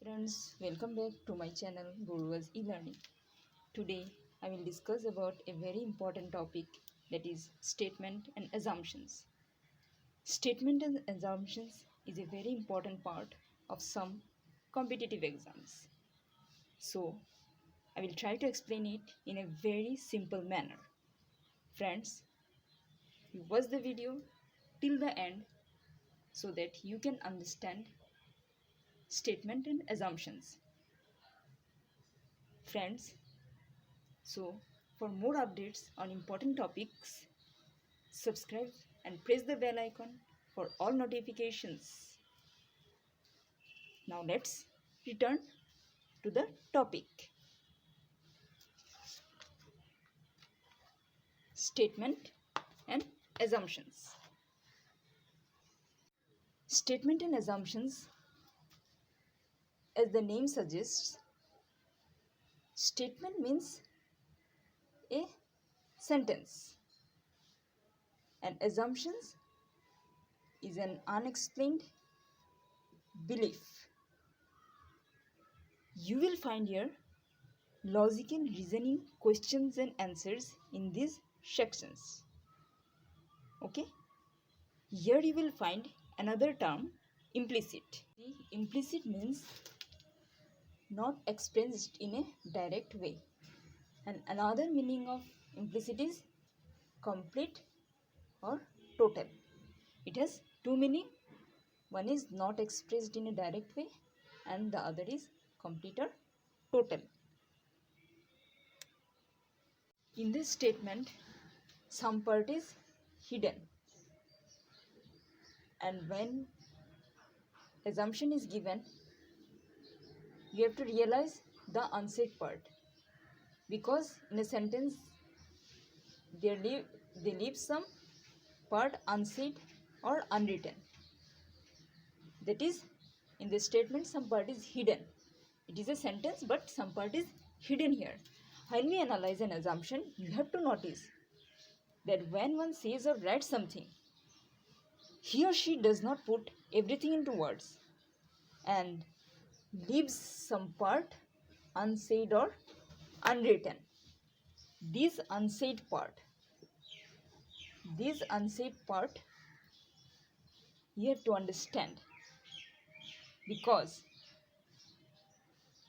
friends, welcome back to my channel Borua's e-learning. Today I will discuss about a very important topic, that is statement and assumptions. Statement and assumptions is a very important part of some competitive exams. So I will try to explain it in a very simple manner. Friends, you watch the video till the end so that you can understand statement and assumptions. Friends, so for more updates on important topics, subscribe and press the bell icon for all notifications. Now let's return to the topic. Statement and assumptions. Statement and assumptions, as the name suggests, statement means a sentence and assumptions is an unexplained belief. You will find here logical reasoning questions and answers in these sections. Okay, here you will find another term, implicit. The implicit means not expressed in a direct way, and another meaning of implicit is complete or total. It has two meanings. One is not expressed in a direct way and the other is complete or total. In this statement, some part is hidden, and when assumption is given, you have to realize the unsaid part, because in a sentence they leave some part unsaid or unwritten. That is, in the statement some part is hidden. It is a sentence but some part is hidden here. When we analyze an assumption, you have to notice that when one says or writes something, he or she does not put everything into words and leaves some part unsaid or unwritten. This unsaid part, you have to understand, because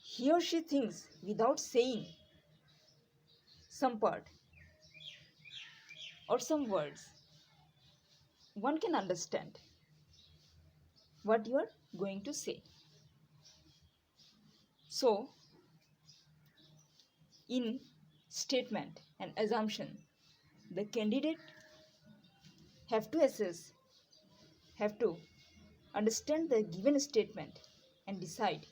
he or she thinks without saying some part or some words, one can understand what you are going to say. So, in statement and assumption, the candidate have to understand the given statement and decide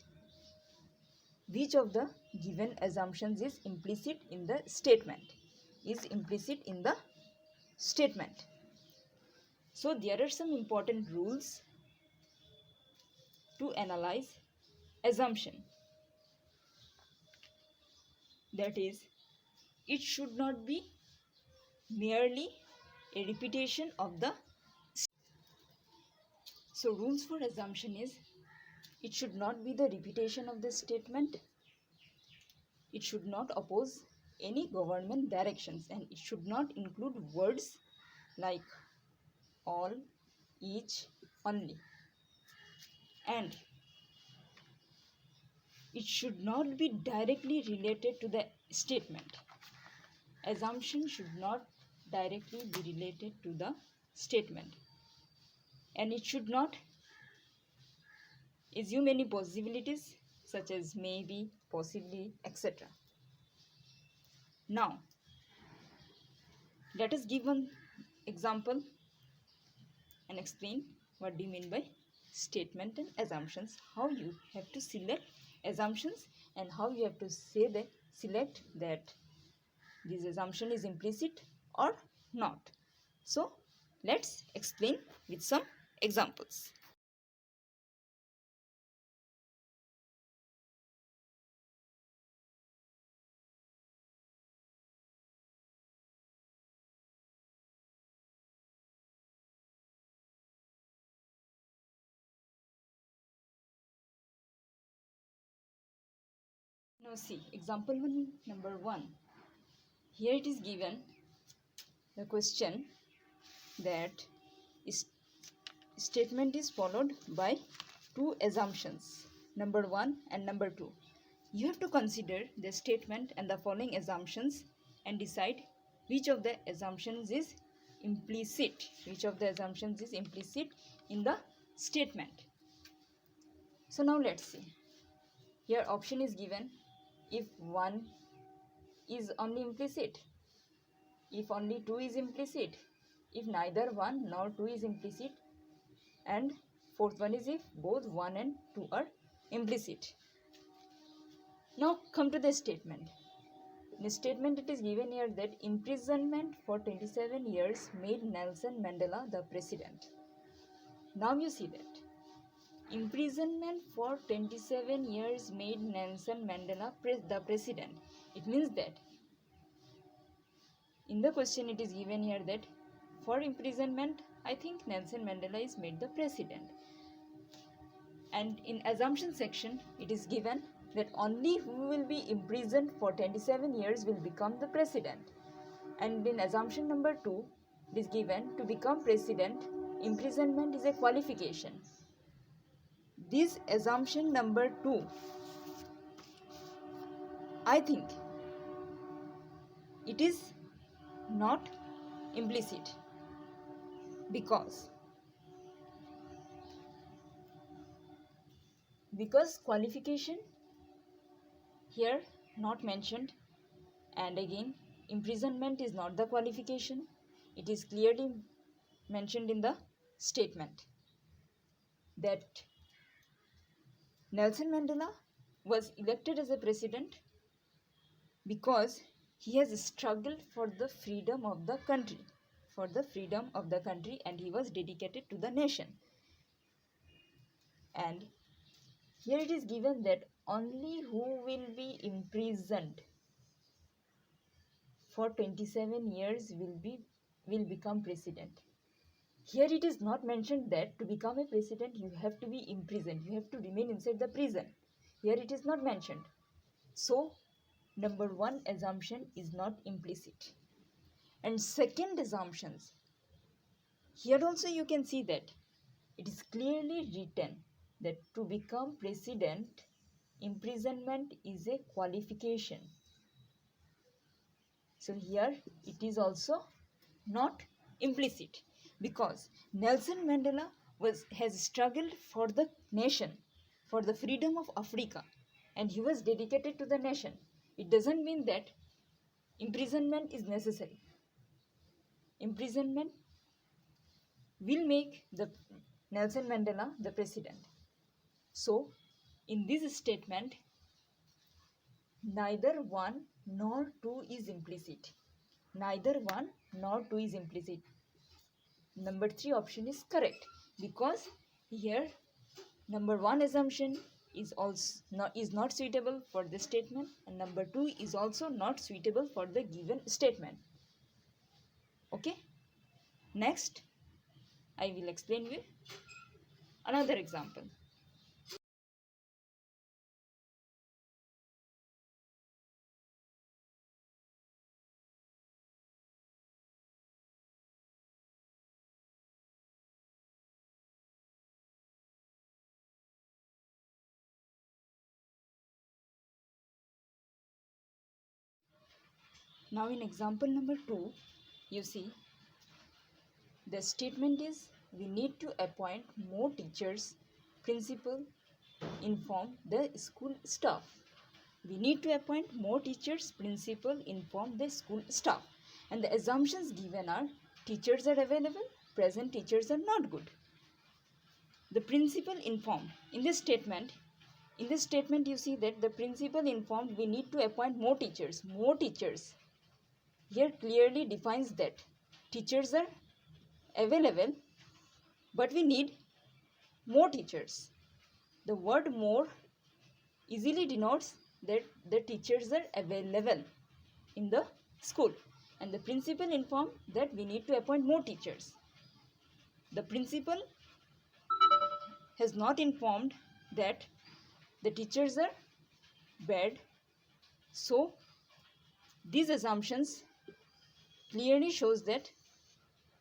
which of the given assumptions is implicit in the statement. So there are some important rules to analyze assumption. That is, it should not be merely a repetition of the. So rules for assumption is, it should not be the repetition of the statement, it should not oppose any government directions, and it should not include words like all, each, only, and it should not be directly related to the statement. Assumption should not directly be related to the statement, and it should not assume any possibilities such as maybe, possibly, etc. Now, let us give one example and explain what do you mean by statement and assumptions, how you have to select assumptions and how you have to select that this assumption is implicit or not. So let's explain with some examples. Now see, example one, number 1. Here it is given the question that statement is followed by two assumptions, number 1 and number 2. You have to consider the statement and the following assumptions and decide which of the assumptions is implicit, in the statement. So now let's see. Here option is given if 1 is only implicit, if only 2 is implicit, if neither 1 nor 2 is implicit, and fourth one is if both 1 and 2 are implicit. Now come to the statement. In the statement it is given here that imprisonment for 27 years made Nelson Mandela the president. Now you see that imprisonment for 27 years made Nelson Mandela the president. It means that in the question it is given here that for imprisonment, I think Nelson Mandela is made the president. And in assumption section, it is given that only who will be imprisoned for 27 years will become the president. And in assumption number 2, it is given to become president, imprisonment is a qualification. This assumption number 2, I think it is not implicit because qualification here not mentioned, and again imprisonment is not the qualification. It is clearly mentioned in the statement that Nelson Mandela was elected as a president because he has struggled for the freedom of the country, and he was dedicated to the nation. And here it is given that only who will be imprisoned for 27 years will become president. Here it is not mentioned that to become a president you have to be imprisoned, you have to remain inside the prison. Here it is not mentioned. So number 1 assumption is not implicit. And second assumptions, here also you can see that it is clearly written that to become president, imprisonment is a qualification. So here it is also not implicit because Nelson Mandela has struggled for the nation, for the freedom of Africa, and he was dedicated to the nation. It doesn't mean that imprisonment is necessary. Imprisonment will make the Nelson Mandela the president. So in this statement, neither 1 nor 2 is implicit. Number 3 option is correct because here number 1 assumption is not suitable for this statement, and number 2 is also not suitable for the given statement. Okay, next I will explain you another example. Now in example number 2, you see the statement is we need to appoint more teachers, principal, inform the school staff. We need to appoint more teachers, principal, inform the school staff. And the assumptions given are teachers are available, present teachers are not good. The principal informed. In this statement you see that the principal informed we need to appoint more teachers. Here clearly defines that teachers are available but we need more teachers. The word more easily denotes that the teachers are available in the school, and the principal informed that we need to appoint more teachers. The principal has not informed that the teachers are bad So these assumptions clearly shows that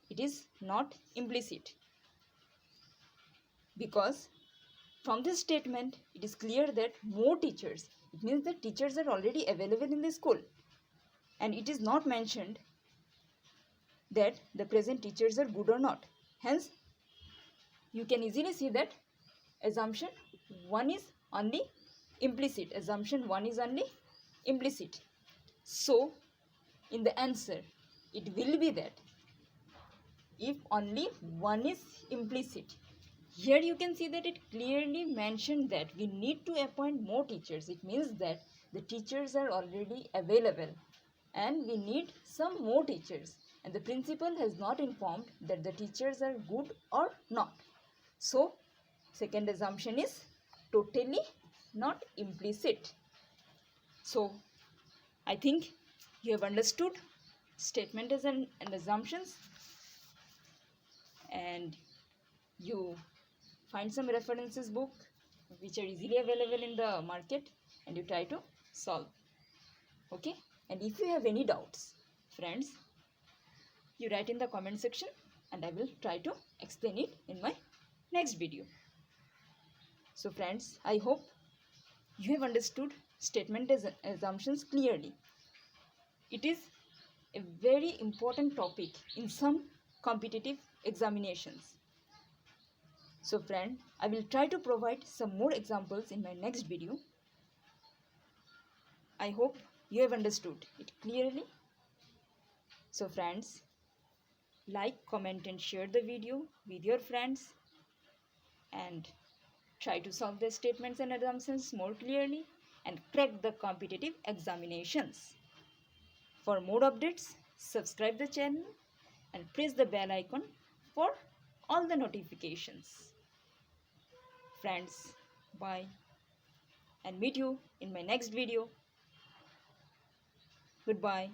it is not implicit, because from this statement it is clear that more teachers, it means that teachers are already available in the school, and it is not mentioned that the present teachers are good or not. Hence you can easily see that assumption 1 is only implicit. Assumption 1 is only implicit. So in the answer it will be that if only 1 is implicit. Here you can see that it clearly mentioned that we need to appoint more teachers. It means that the teachers are already available and we need some more teachers, and the principal has not informed that the teachers are good or not. So second assumption is totally not implicit. So I think you have understood statement and assumptions, and you find some references book which are easily available in the market and you try to solve. Okay, and if you have any doubts, friends, you write in the comment section and I will try to explain it in my next video. So friends, I hope you have understood statement assumptions clearly. It is a very important topic in some competitive examinations. So friend, I will try to provide some more examples in my next video. I hope you have understood it clearly. So friends, like, comment and share the video with your friends and try to solve the statements and assumptions more clearly and crack the competitive examinations. For more updates, subscribe the channel and press the bell icon for all the notifications. Friends, bye and meet you in my next video. Goodbye.